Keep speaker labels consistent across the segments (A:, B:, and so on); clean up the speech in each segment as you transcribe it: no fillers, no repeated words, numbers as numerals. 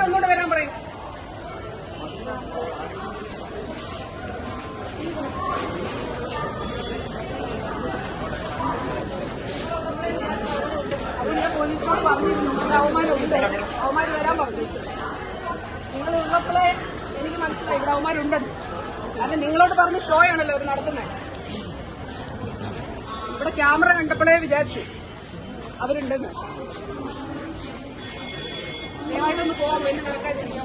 A: ഒന്നുകൂടെ വരാൻ പറയും. അതുകൊണ്ട് പോലീസിനോട് പറഞ്ഞിരുന്നു അവന്മാർ വരാൻ പറഞ്ഞു. നിങ്ങൾ ഉള്ളപ്പോഴേ എനിക്ക് മനസ്സിലായി ഇവിടെ അവന്മാരുണ്ടെന്ന്. അത് നിങ്ങളോട് പറഞ്ഞ് ഷോ ആണല്ലോ അവർ നടത്തുന്നത്. ഇവിടെ ക്യാമറ കണ്ടപ്പോഴേ വിചാരിച്ചു അവരുണ്ടെന്ന്. ദയവായിട്ടൊന്ന് പോകാൻ വേണ്ടി നടക്കാതിരിക്കാം.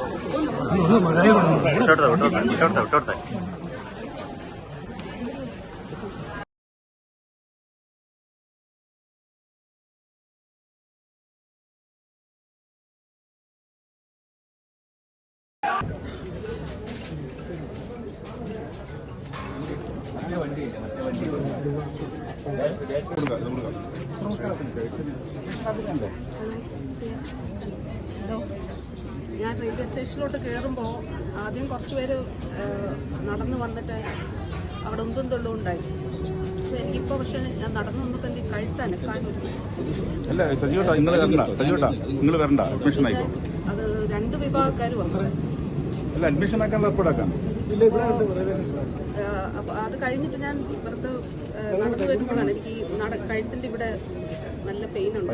A: ഞാൻ റെയിൽവേ സ്റ്റേഷനിലോട്ട് കയറുമ്പോൾ ആദ്യം കുറച്ചുപേര് നടന്നു വന്നിട്ട് അവിടെ ഒന്നും തൊള്ളും ഉണ്ടായി. എനിക്കിപ്പോ പക്ഷെ ഞാൻ നടന്നു വന്നപ്പോ എനിക്ക് കഴുത്തനക്കാണ്ട് അത് രണ്ട് വിഭാഗക്കാർ വന്നത്. അത് കഴിഞ്ഞിട്ട് ഞാൻ ഇപ്പുറത്ത് നടന്നു വരുമ്പോഴാണ് എനിക്ക് കഴുത്തിന്റെ ഇവിടെ നല്ല പെയിൻ ഉണ്ട്.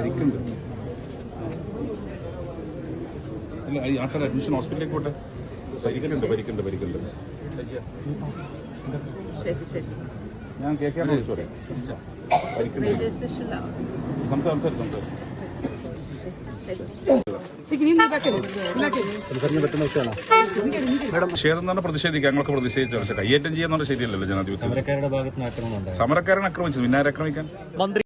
B: അഡ്മിഷൻ ഹോസ്പിറ്റലിലേക്ക് പോട്ടെ. പരിക്കുണ്ട്.
A: ശരി ശരി.
B: ഞാൻ കേൾക്കാൻ
A: റെയിൽവേ സ്റ്റേഷനിലാണ്.
B: പ്രതിഷേധം പ്രതിഷേധിക്കുക. ഞങ്ങളൊക്കെ പ്രതിഷേധിച്ചു. പക്ഷെ കയ്യേറ്റം ചെയ്യാന്നുള്ള ശരിയല്ലല്ലോ ജനാധിപത്യം. സമരക്കാരൻ ആക്രമിച്ചു. പിന്നെ ആക്രമിക്കാൻ മന്ത്രി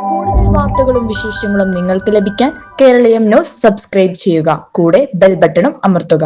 C: കൂടുതൽ വാർത്തകളും വിശേഷങ്ങളും നിങ്ങൾക്ക് ലഭിക്കാൻ കേരളീയം ന്യൂസ് സബ്സ്ക്രൈബ് ചെയ്യുക. കൂടെ ബെൽ ബട്ടണും അമർത്തുക.